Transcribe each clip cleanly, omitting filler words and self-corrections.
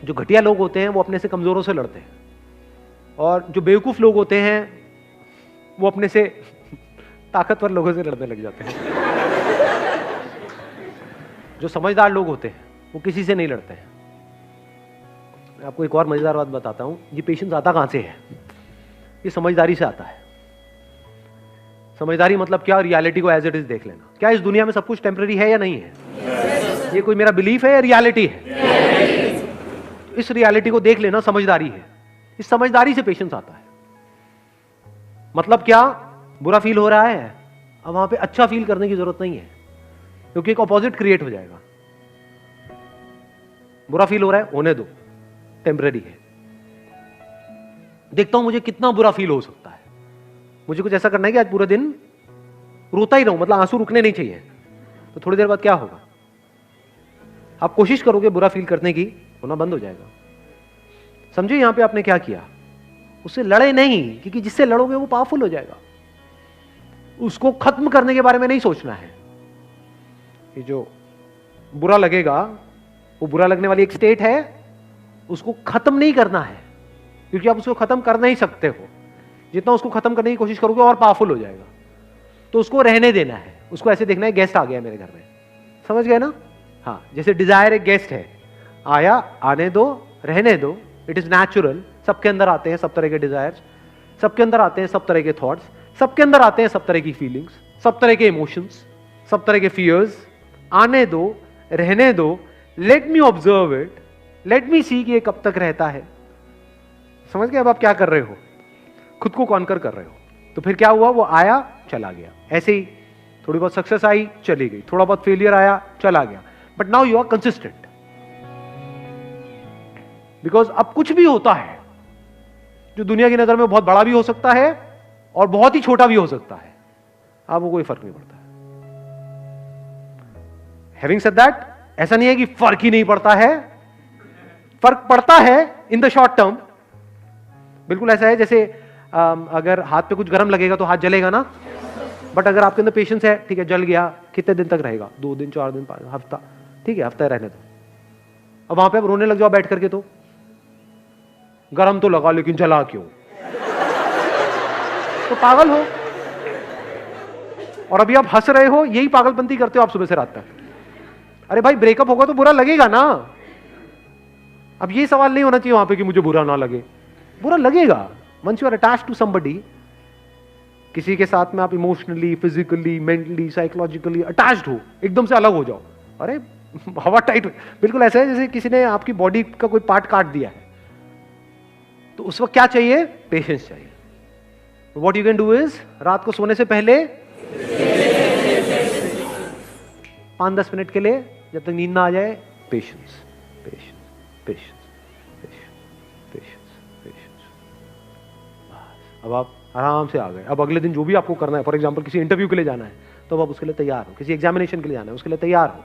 जो घटिया लोग होते हैं वो अपने से कमजोरों से लड़ते हैं, और जो बेवकूफ लोग होते हैं वो अपने से ताकतवर लोगों से लड़ने लग जाते हैं। जो समझदार लोग होते हैं वो किसी से नहीं लड़ते हैं। मैं आपको एक और मजेदार बात बताता हूं, ये पेशेंस आता कहां से है? ये समझदारी से आता है। समझदारी मतलब क्या? रियलिटी को एज इट इज देख लेना। क्या इस दुनिया में सब कुछ टेम्पररी है या नहीं है? ये कोई मेरा बिलीफ है या रियलिटी है? इस रियलिटी को देख लेना समझदारी है। इस समझदारी से पेशेंस आता है। मतलब क्या? बुरा फील हो रहा है, अब वहां पे अच्छा फील करने की जरूरत नहीं है, क्योंकि एक ऑपोजिट क्रिएट हो जाएगा। बुरा फील हो रहा है, होने दो, टेम्पररी है। देखता हूं मुझे कितना बुरा फील हो सकता है। मुझे कुछ ऐसा करना है कि आज पूरे दिन रोता ही रहूं, मतलब आंसू रुकने नहीं चाहिए। तो थोड़ी देर बाद क्या होगा? आप कोशिश करोगे बुरा फील करने की, होना बंद हो जाएगा। समझे यहां पे आपने क्या किया? उससे लड़े नहीं, क्योंकि जिससे लड़ोगे वो पावरफुल हो जाएगा। उसको खत्म करने के बारे में नहीं सोचना है। ये जो बुरा लगेगा, वो बुरा लगने वाली एक स्टेट है, उसको खत्म नहीं करना है, क्योंकि आप उसको खत्म कर नहीं सकते हो। जितना उसको खत्म करने की कोशिश करोगे और पावरफुल हो जाएगा। तो उसको रहने देना है। उसको ऐसे देखना है, गेस्ट आ गया मेरे घर में, समझ गए ना? हाँ, जैसे डिजायर एक गेस्ट है, आया, आने दो, रहने दो, इट इज नेचुरल। सबके अंदर आते हैं सब तरह के डिजायर्स, सबके अंदर आते हैं सब तरह के थॉट्स, सबके अंदर आते हैं सब तरह की फीलिंग्स, सब तरह के इमोशंस, सब तरह के फियर्स। आने दो, रहने दो, let me observe it, let me see कि ये कब तक रहता है। समझ गए अब आप क्या कर रहे हो? खुद को कॉन्कर कर रहे हो। तो फिर क्या हुआ? वो आया, चला गया। ऐसे ही थोड़ी बहुत सक्सेस आई, चली गई, थोड़ा बहुत फेलियर आया, चला गया। But now you are consistent, because अब कुछ भी होता है जो दुनिया की नजर में बहुत बड़ा भी हो सकता है और बहुत ही छोटा भी हो सकता है, आपको कोई फर्क नहीं पड़ता है। हैविंग सेड दैट, ऐसा नहीं है कि फर्क ही नहीं पड़ता है, फर्क पड़ता है इन द शॉर्ट टर्म। बिल्कुल ऐसा है जैसे अगर हाथ पे कुछ गर्म लगेगा तो हाथ जलेगा ना, बट अगर आपके अंदर पेशेंस है, ठीक है, जल गया, कितने दिन तक रहेगा? 2 दिन, 4 दिन, 5 हफ्ता, ठीक है, हफ्ता रहने दो। अब वहां पे आप रोने लग जाओ बैठ करके, तो गरम तो लगा लेकिन जला क्यों? तो पागल हो। और अभी आप हंस रहे हो, यही पागलपंती करते हो आप सुबह से रात तक। अरे भाई, ब्रेकअप होगा तो बुरा लगेगा ना। अब ये सवाल नहीं होना चाहिए वहां पे कि मुझे बुरा ना लगे। बुरा लगेगा। Once you are attached to somebody, किसी के साथ में आप emotionally, physically, mentally, psychologically attached हो, एकदम से अलग हो जाओ, अरे हवा टाइट। बिल्कुल ऐसा है जैसे किसी ने आपकी बॉडी का कोई पार्ट काट दिया है, तो उस वक्त क्या चाहिए? पेशेंस चाहिए। What you can do is, रात को सोने से पहले 5-10 मिनट के लिए, जब तक नींद ना आ जाए, patience, patience, patience, patience, patience. अब आप आराम से आ गए। अब अगले दिन जो भी आपको करना है, फॉर एग्जांपल किसी इंटरव्यू के लिए जाना है, तो अब आप उसके लिए तैयार हो। किसी एग्जामिनेशन के लिए जाना है, उसके लिए तैयार हो।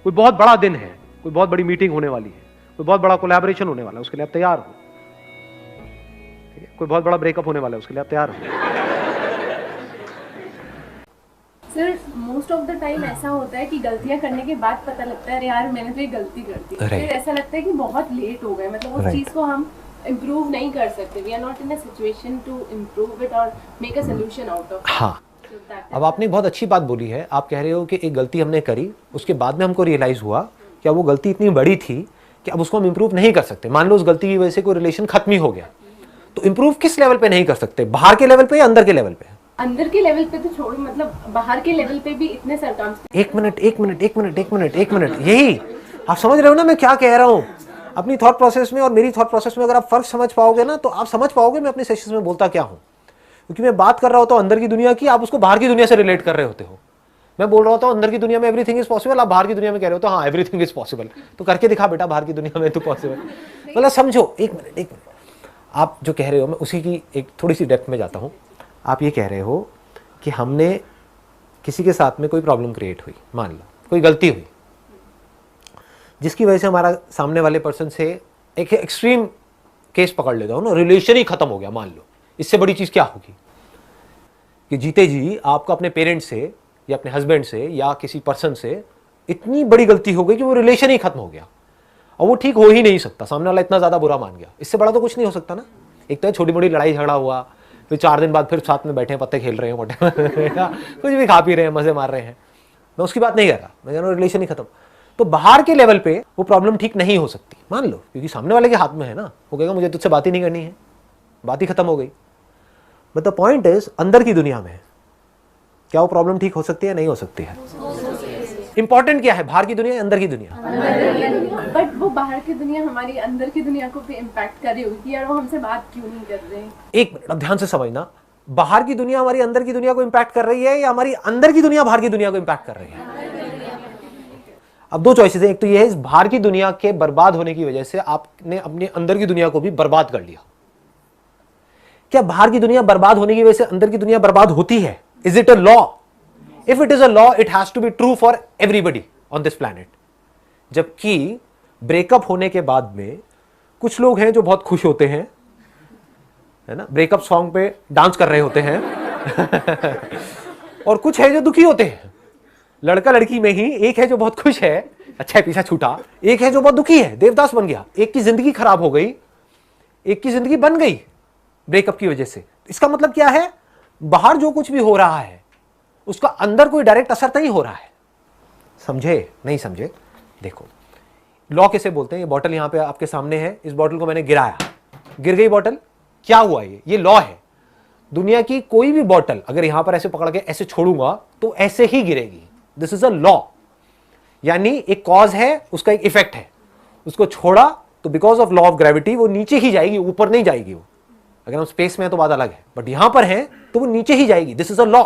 कोई बहुत बड़ा दिन है, कोई बहुत बड़ी मीटिंग होने वाली है, कोई बहुत बड़ा कोलैबोरेशन होने वाला है, उसके लिए आप तैयार हो। कोई बहुत बड़ा ब्रेकअप होने वाला है, उसके लिए आप तैयार हो। Sir, most of the time ऐसा होता है कि गलतियां करने के बाद पता लगता है अरे यार मैंने तो ये गलती कर दी। फिर ऐसा लगता है कि बहुत लेट हो गए, मतलब उस चीज को हम इम्प्रूव नहीं कर सकते। We are not in a situation to improve it और make a solution out of. हाँ, अब आपने बहुत अच्छी बात बोली है। आप कह रहे हो कि एक गलती हमने करी, उसके बाद में हमको रियलाइज हुआ कि वो गलती इतनी बड़ी थी कि अब उसको हम इम्प्रूव नहीं कर सकते। मान लो उस गलती की वजह से कोई रिलेशन खत्म ही हो गया, तो इम्प्रूव किस लेवल पे नहीं कर सकते? बाहर के लेवल पे या अंदर के लेवल पे? अंदर के लेवल पे तो छोड़ो, मतलब बाहर के लेवल पे भी इतने सर्कमस्टेंसेस। एक मिनट, यही आप समझ रहे हो ना मैं क्या कह रहा हूँ? अपनी थॉट प्रोसेस में और मेरी थॉट प्रोसेस में अगर आप फर्क समझ पाओगे ना, तो आप समझ पाओगे मैं अपने सेशंस में बोलता क्या हूँ। क्योंकि मैं बात कर रहा होता हूँ अंदर की दुनिया की, आप उसको बाहर की दुनिया से रिलेट कर रहे होते हो। मैं बोल रहा होता हूँ अंदर की दुनिया में एवरीथिंग इज पॉसिबल, आप बाहर की दुनिया में कह रहे हो तो हाँ एवरीथिंग इज पॉसिबल। तो करके दिखा बेटा बाहर की दुनिया में तो पॉसिबल। मतलब समझो, एक मिनट, आप जो कह रहे हो मैं उसी की एक थोड़ी सी डेप्थ में जाता हूँ। आप ये कह रहे हो कि हमने किसी के साथ में कोई प्रॉब्लम क्रिएट हुई, मान लो कोई गलती हुई, जिसकी वजह से हमारा सामने वाले पर्सन से एक एक्सट्रीम केस पकड़ लेता हूँ ना, रिलेशन ही खत्म हो गया मान लो। इससे बड़ी चीज़ क्या होगी कि जीते जी आपका अपने पेरेंट्स से या अपने हस्बैंड से या किसी पर्सन से इतनी बड़ी गलती हो गई कि वो रिलेशन ही खत्म हो गया। और वो ठीक हो ही नहीं सकता, सामने वाला इतना ज्यादा बुरा मान गया, इससे बड़ा तो कुछ नहीं हो सकता ना। एक तो छोटी मोटी लड़ाई झगड़ा हुआ, फिर 4 दिन बाद फिर साथ में बैठे हैं, पत्ते खेल रहे हैं, कुछ भी खा पी रहे हैं, मजे मार रहे हैं, मैं उसकी बात नहीं कर रहा, मैं कह रहा हूँ रिलेशन ही खत्म। तो बाहर के लेवल पे वो प्रॉब्लम ठीक नहीं हो सकती, मान लो, क्योंकि सामने वाले के हाथ में है ना, वो कहेगा मुझे तुझसे बात ही नहीं करनी है, बात ही खत्म हो गई। बट द पॉइंट इज, अंदर की दुनिया में क्या वो प्रॉब्लम ठीक हो सकती है, नहीं हो सकती है? इंपॉर्टेंट क्या है, बाहर की दुनिया, अंदर की दुनिया? बट वो बाहर की दुनिया हमारी अंदर की दुनिया को भी इम्पैक्ट कर रही होगी कि यार वो हमसे बात क्यों नहीं कर रहे हैं। एक मिनट, अब ध्यान से समझना, बाहर की दुनिया हमारी अंदर की दुनिया को इम्पैक्ट कर रही है या हमारी अंदर की दुनिया बाहर की दुनिया को इम्पैक्ट कर रही है? अब 2 चॉइसेस हैं, एक तो ये है, इस बाहर की दुनिया के बर्बाद होने की वजह से आपने अपने अंदर की दुनिया को भी बर्बाद कर लिया। क्या बाहर की दुनिया बर्बाद होने की वजह से अंदर की दुनिया बर्बाद होती है? Is it a law? If it is a law, it has to be true for everybody on this planet. जबकि ब्रेकअप होने के बाद में कुछ लोग हैं जो बहुत खुश होते हैं, है ना, ब्रेकअप सॉन्ग पे डांस कर रहे होते हैं और कुछ है जो दुखी होते हैं। लड़का लड़की में ही एक है जो बहुत खुश है, अच्छा है पीछा छूटा, एक है जो बहुत दुखी है, देवदास बन गया। एक की जिंदगी खराब हो गई, एक की जिंदगी बन गई ब्रेकअप की वजह से। इसका मतलब क्या है, बाहर जो कुछ भी हो रहा है उसका अंदर कोई डायरेक्ट असर नहीं हो रहा है। समझे? नहीं समझे? देखो, लॉ किसे बोलते हैं? ये बॉटल यहां पे आपके सामने है, इस बॉटल को मैंने गिराया, गिर गई बॉटल, क्या हुआ? ये लॉ है। दुनिया की कोई भी बॉटल अगर यहां पर ऐसे पकड़ के ऐसे छोड़ूंगा तो ऐसे ही गिरेगी। This is a law. यानी एक कॉज है, उसका एक इफेक्ट है, उसको छोड़ा तो because of law of gravity वो नीचे ही जाएगी, ऊपर नहीं जाएगी। वो अगर हम स्पेस में है तो बात अलग है, बट यहां पर है तो वो नीचे ही जाएगी। This is a law.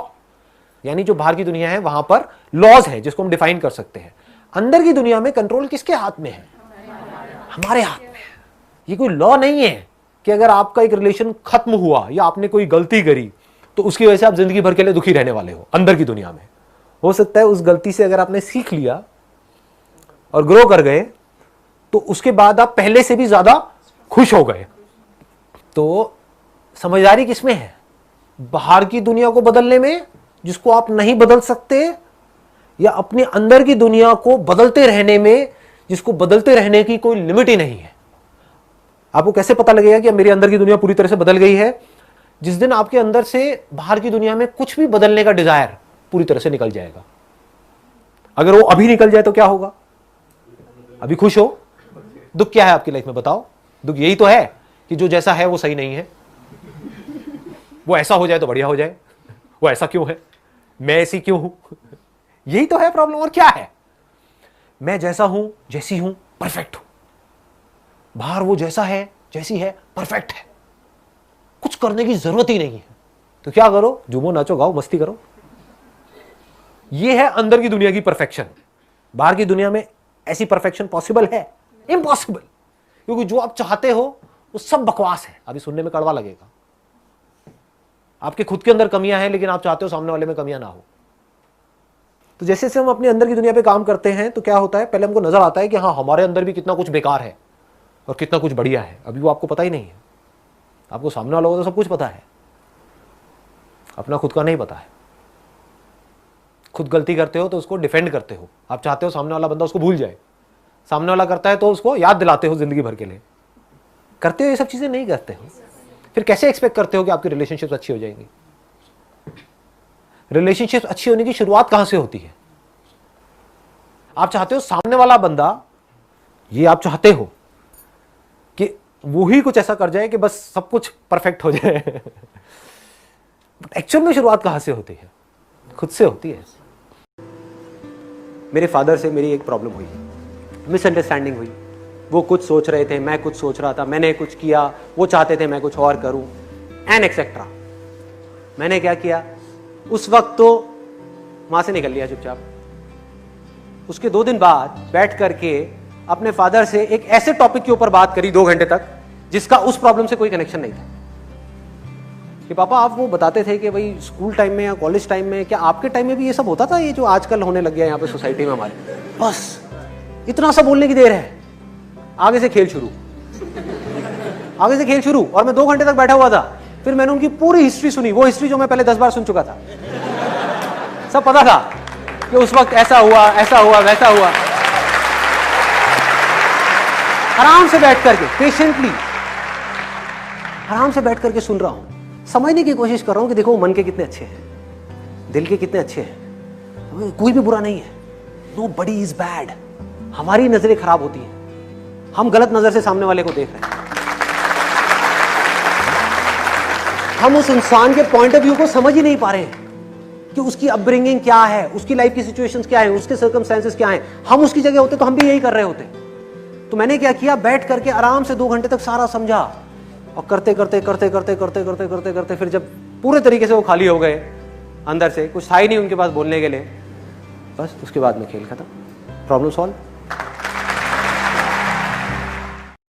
यानी जो बाहर की दुनिया है वहां पर लॉज है जिसको हम डिफाइन कर सकते हैं। अंदर की दुनिया में कंट्रोल किसके हाथ में है? हमारे हाथ में है। ये कोई लॉ नहीं है कि अगर आपका एक रिलेशन खत्म हुआ या आपने कोई गलती करी तो उसकी वजह से आप जिंदगी भर के लिए दुखी रहने वाले हो। अंदर की दुनिया में हो सकता है उस गलती से अगर आपने सीख लिया और ग्रो कर गए तो उसके बाद आप पहले से भी ज्यादा खुश हो गए। तो समझदारी किसमें है? बाहर की दुनिया को बदलने में, जिसको आप नहीं बदल सकते, या अपने अंदर की दुनिया को बदलते रहने में, जिसको बदलते रहने की कोई लिमिट ही नहीं है। आपको कैसे पता लगेगा कि मेरे अंदर की दुनिया पूरी तरह से बदल गई है? जिस दिन आपके अंदर से बाहर की दुनिया में कुछ भी बदलने का डिजायर पूरी तरह से निकल जाएगा। अगर वो अभी निकल जाए तो क्या होगा? अभी खुश हो, दुख क्या है आपकी लाइफ में बताओ? दुख यही तो है कि जो जैसा है वो सही नहीं है, वो ऐसा हो जाए तो बढ़िया हो जाए, वो ऐसा क्यों है, मैं ऐसी क्यों हूं, यही तो है प्रॉब्लम। और क्या है? मैं जैसा हूं, जैसी हूं, परफेक्ट हूं। बाहर वो जैसा है, जैसी है, परफेक्ट है, कुछ करने की जरूरत ही नहीं है। तो क्या करो? झूमो, नाचो, गाओ, मस्ती करो। ये है अंदर की दुनिया की परफेक्शन। बाहर की दुनिया में ऐसी परफेक्शन पॉसिबल है? इम्पॉसिबल। क्योंकि जो आप चाहते हो वो सब बकवास है। अभी सुनने में कड़वा लगेगा, आपके खुद के अंदर कमियां हैं लेकिन आप चाहते हो सामने वाले में कमियां ना हो। तो जैसे जैसे हम अपने अंदर की दुनिया पे काम करते हैं तो क्या होता है, पहले हमको नजर आता है कि हाँ हमारे अंदर भी कितना कुछ बेकार है और कितना कुछ बढ़िया है। अभी वो आपको पता ही नहीं है। आपको सामने वालों को तो सब कुछ पता है, अपना खुद का नहीं पता है। खुद गलती करते हो तो उसको डिफेंड करते हो, आप चाहते हो सामने वाला बंदा उसको भूल जाए। सामने वाला करता है तो उसको याद दिलाते हो जिंदगी भर के लिए। करते हो ये सब चीजें? नहीं करते हो। फिर कैसे एक्सपेक्ट करते हो कि आपकी रिलेशनशिप अच्छी हो जाएंगी? रिलेशनशिप अच्छी होने की शुरुआत कहां से होती है? आप चाहते हो सामने वाला बंदा, ये आप चाहते हो कि वो ही कुछ ऐसा कर जाए कि बस सब कुछ परफेक्ट हो जाए। एक्चुअल में शुरुआत कहां से होती है? खुद से होती है। मेरे फादर से मेरी एक प्रॉब्लम हुई, मिसअंडरस्टैंडिंग हुई। वो कुछ सोच रहे थे, मैं कुछ सोच रहा था, मैंने कुछ किया, वो चाहते थे मैं कुछ और करूं, एंड एक्सेट्रा। मैंने क्या किया? उस वक्त तो वहां से निकल लिया चुपचाप। उसके 2 दिन बाद बैठ करके अपने फादर से एक ऐसे टॉपिक के ऊपर बात करी 2 घंटे तक जिसका उस प्रॉब्लम से कोई कनेक्शन नहीं था। कि पापा आप वो बताते थे कि भाई स्कूल टाइम में या कॉलेज टाइम में, क्या आपके टाइम में भी ये सब होता था, ये जो आजकल होने लग गया यहाँ पे सोसाइटी में हमारे? बस इतना सा बोलने की देर है, आगे से खेल शुरू, आगे से खेल शुरू। और मैं 2 घंटे तक बैठा हुआ था। फिर मैंने उनकी पूरी हिस्ट्री सुनी, वो हिस्ट्री जो मैं पहले 10 बार सुन चुका था। सब पता था कि उस वक्त ऐसा हुआ, वैसा हुआ। आराम से बैठ करके, पेशेंटली आराम से बैठ करके सुन रहा हूं, समझने की कोशिश कर रहा हूं कि देखो मन के कितने अच्छे हैं, दिल के कितने अच्छे हैं, कोई भी बुरा नहीं है। Nobody is bad. हमारी नजरें खराब होती हैं, हम गलत नजर से सामने वाले को देख रहे हैं, हम उस इंसान के पॉइंट ऑफ व्यू को समझ ही नहीं पा रहे हैं कि उसकी अपब्रिंगिंग क्या है, उसकी लाइफ की सिचुएशंस क्या है, उसके सर्कमस्टेंसेस क्या हैं। हम उसकी जगह होते तो हम भी यही कर रहे होते। तो मैंने क्या किया, बैठ करके आराम से 2 घंटे तक सारा समझा, और करते करते करते करते करते करते करते करते फिर जब पूरे तरीके से वो खाली हो गए, अंदर से कुछ था ही नहीं उनके पास बोलने के लिए, बस उसके बाद में खेल खत्म, प्रॉब्लम सॉल्व।